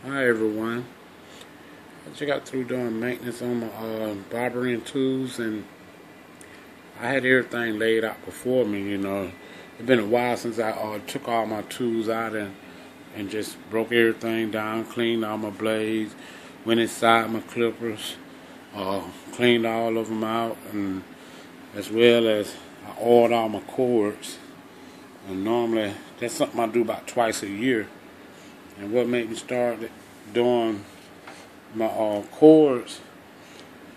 Hi everyone. I just got through doing maintenance on my barbering tools, and I had everything laid out before me. It's been a while since I took all my tools out and just broke everything down, cleaned all my blades, went inside my clippers, cleaned all of them out, and as well as I oiled all my cords. And normally that's something I do about twice a year. And what made me start doing my cords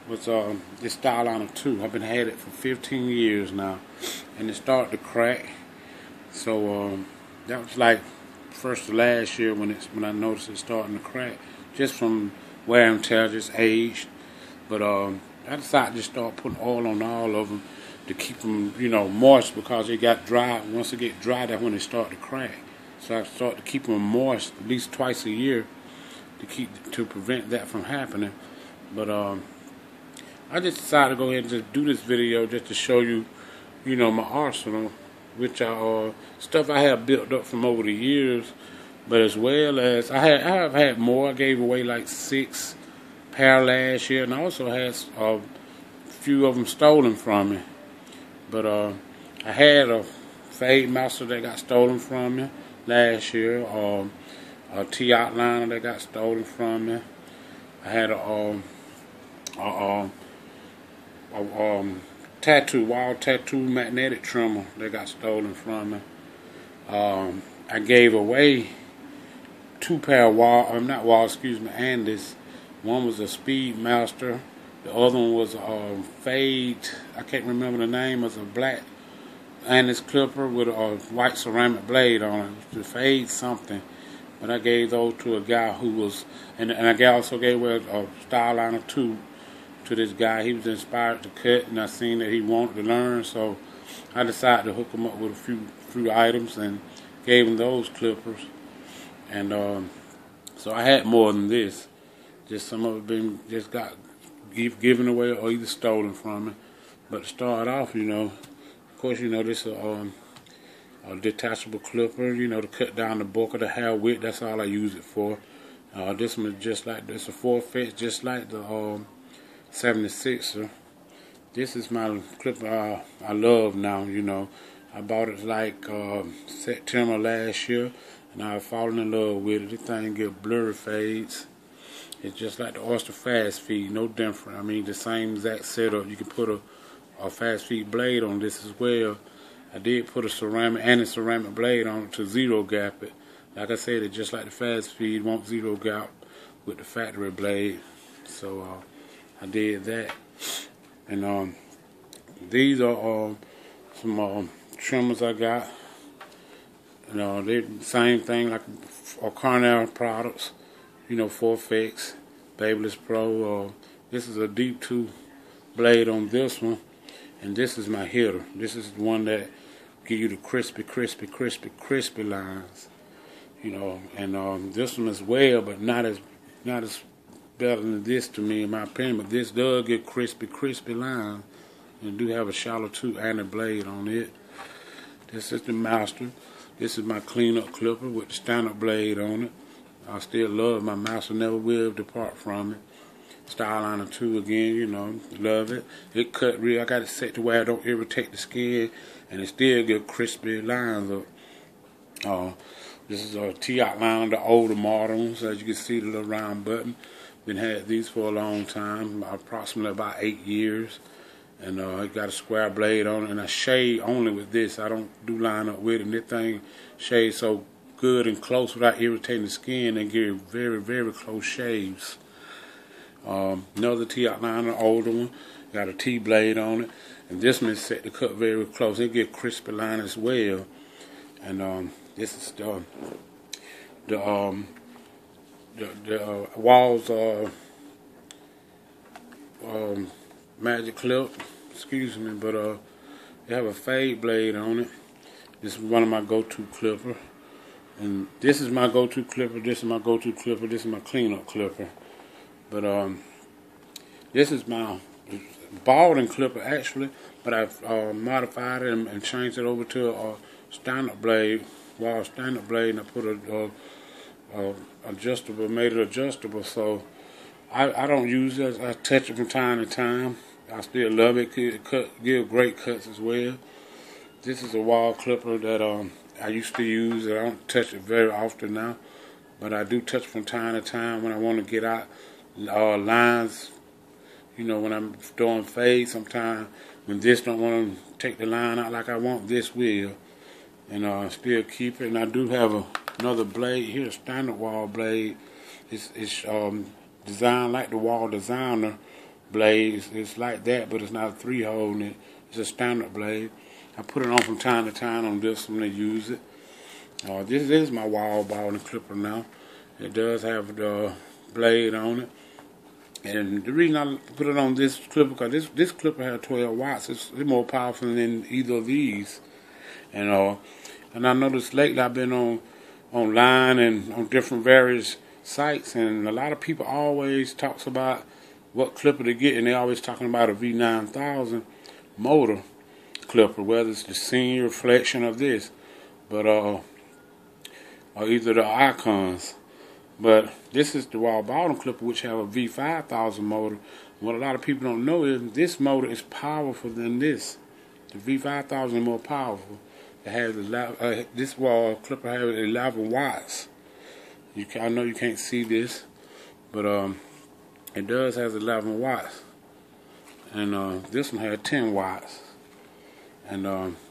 was this Styliner 2. I've been had it for 15 years now, and it started to crack. So that was like first of last year when I noticed it starting to crack, just from wear and tear, just aged. But I decided to just start putting oil on all of them to keep them, moist, because they got dry. Once they get dry, that's when they start to crack. So I started to keep them moist at least twice a year to prevent that from happening. But I just decided to go ahead and just do this video just to show you, my arsenal, which are stuff I have built up from over the years. But as well as I have had more. I gave away like 6 pair last year, and I also had a few of them stolen from me. But I had a Fade Master that got stolen from me last year. A T-outliner that got stolen from me. I had a wall tattoo magnetic trimmer that got stolen from me. I gave away 2 pair of Andis. One was a Speed Master. The other one was a Fade. I can't remember the name. It was a black Andis clipper with a white ceramic blade on it. It was the Fade something. But I gave those to a guy who was, and I also gave away a Styliner 2 to this guy. He was inspired to cut, and I seen that he wanted to learn, so I decided to hook him up with a few items and gave him those clippers. And so I had more than this. Just some of it got given away or either stolen from me. But to start off, of course, this is a detachable clipper, to cut down the bulk of the hair width. That's all I use it for. This one is just like this, a 4-fix, just like the 76er. This is my clipper I love now. I bought it like September last year, and I've fallen in love with it. This thing get blurry fades. It's just like the Oyster Fast Feed, no different. I mean, the same exact setup. You can put a fast feed blade on this as well. I did put a ceramic blade on it to zero gap it. Like I said, it's just like the fast feed, won't zero gap with the factory blade. So I did that. And these are some trimmers I got. They're the same thing like Carnell products. 4-fix, Babyliss Pro. This is a deep tooth blade on this one, and this is my hitter. This is the one that give you the crispy lines. And this one as well, but not as better than this to me, in my opinion. But this does get crispy lines, and do have a shallow tooth and a blade on it. This is the Master. This is my cleanup clipper with the stand-up blade on it. I still love my Master, never will depart from it. Styliner 2 again, love it. It cut real. I got it set to where I don't irritate the skin, and it still get crispy lines up. This is a T-outliner, the older models. As you can see, the little round button. Been had these for a long time, approximately about 8 years. And it got a square blade on it, and I shade only with this. I don't do line up with it, and this thing shades so good and close without irritating the skin, and give very close shaves. Another T-outliner, older one, got a T-blade on it, and this one is set to cut very close. It get crispy line as well. And this is the Walls Magic Clip, excuse me, but they have a Fade blade on it. This is one of my go-to clipper. And this is my go-to clipper, this is my go-to clipper, this is my cleanup clipper. But this is my balding clipper actually, but I've modified it and changed it over to a stand-up blade, wall stand-up blade, and I put adjustable, made it adjustable. So I don't use it. I touch it from time to time. I still love it. Give great cuts as well. This is a wall clipper that I used to use. I don't touch it very often now, but I do touch from time to time when I want to get out lines. You know, when I'm doing fade, sometimes when this don't want to take the line out like I want, this will, and still keep it. And I do have another blade here, a standard wall blade. It's designed like the Wall Designer blade. It's like that, but it's not a 3-hole. It's a standard blade. I put it on from time to time on this one to use it. This is my wall ball clipper now. It does have the blade on it. And the reason I put it on this clipper, because this clipper has 12 watts. It's more powerful than either of these. And I noticed lately I've been online and on different various sites, and a lot of people always talks about what clipper to get, and they always talking about a V9000 motor clipper, whether it's the senior reflection of this, but or either the icons. But this is the wall bottom clipper, which have a V5000 motor. What a lot of people don't know is this motor is powerful than this. The V5000 is more powerful. It has this wall clipper has 11 watts. I know you can't see this, but it does has 11 watts, and this one had 10 watts. And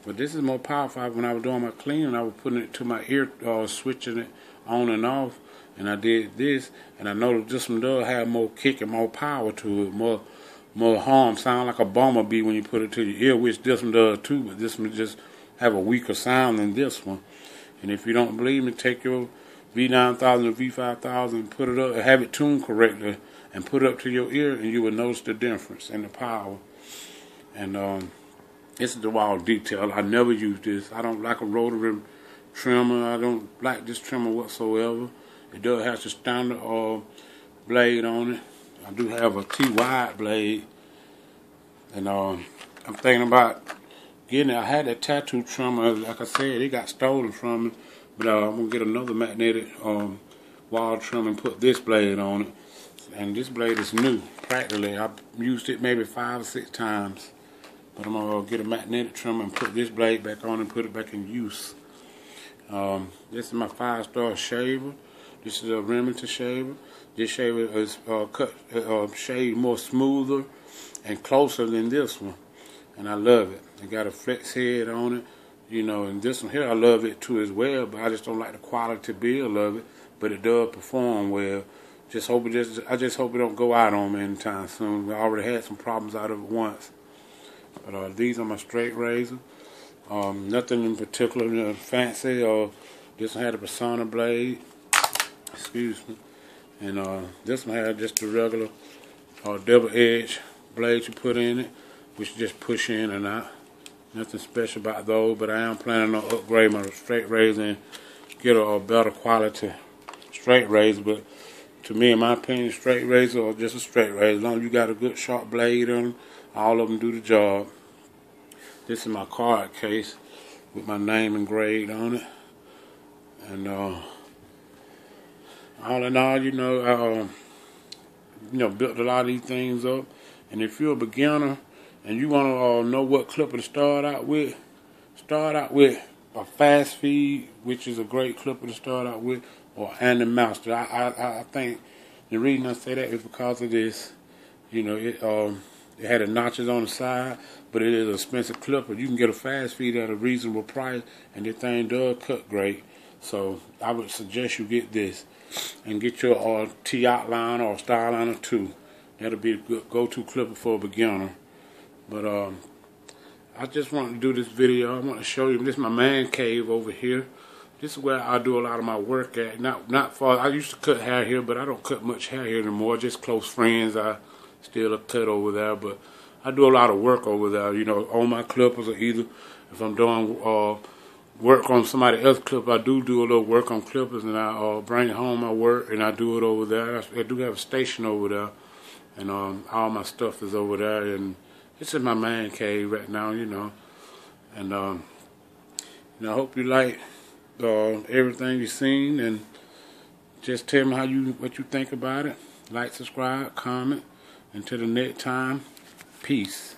but this is more powerful. When I was doing my cleaning, I was putting it to my ear, switching it on and off, and I did this, and I noticed this one does have more kick and more power to it, more harm. Sound like a bumblebee when you put it to your ear, which this one does too. But this one just have a weaker sound than this one. And if you don't believe me, take your V9000 or V5000 and put it up, have it tuned correctly, and put it up to your ear, and you will notice the difference in the power. And this is the wall detail. I never use this. I don't like a rotary trimmer. I don't like this trimmer whatsoever. It does have the standard blade on it. I do have a T-wide blade, and I'm thinking about getting it. I had that tattoo trimmer, like I said, it got stolen from me, but I'm gonna get another magnetic wall trim and put this blade on it. And this blade is new, practically. I've used it maybe 5 or 6 times. But I'm going to get a magnetic trimmer and put this blade back on and put it back in use. This is my 5-star shaver. This is a Remington shaver. This shaver is shade more smoother and closer than this one. And I love it. It got a flex head on it. You know, and this one here I love it too as well, but I just don't like the quality build of it. But it does perform well. I just hope it don't go out on me anytime soon. I already had some problems out of it once. But these are my straight razor. Nothing in particular fancy. This one had a Persona blade. Excuse me. And this one had just a regular double edge blade you put in it, which you just push in and out. Nothing special about those, but I am planning on upgrading my straight razor and get a better quality straight razor. But to me, in my opinion, straight razor or just a straight razor, as long as you got a good sharp blade on them, all of them do the job. This is my card case with my name engraved on it. And all in all, you know, built a lot of these things up. And if you're a beginner and you want to know what clipper to start out with a fast feed, which is a great clipper to start out with, or Andy Master. I think the reason I say that is because of this. You know, it had the notches on the side, but it is an expensive clipper. You can get a fast feed at a reasonable price, and this thing does cut great. So I would suggest you get this, and get your T-outliner or Styliner 2. That'll be a good go-to clipper for a beginner. But I just wanted to do this video. I want to show you. This is my man cave over here. This is where I do a lot of my work at. Not far. I used to cut hair here, but I don't cut much hair here anymore. Just close friends. I still cut over there, but I do a lot of work over there. You know, on my clippers, or either if I'm doing work on somebody else's clipper, I do a little work on clippers, and I bring home my work and I do it over there. I do have a station over there, and all my stuff is over there. And this is my man cave right now, you know. And I hope you like everything you've seen, and Just tell me what you think about it. Like, subscribe, comment. Until the next time, peace.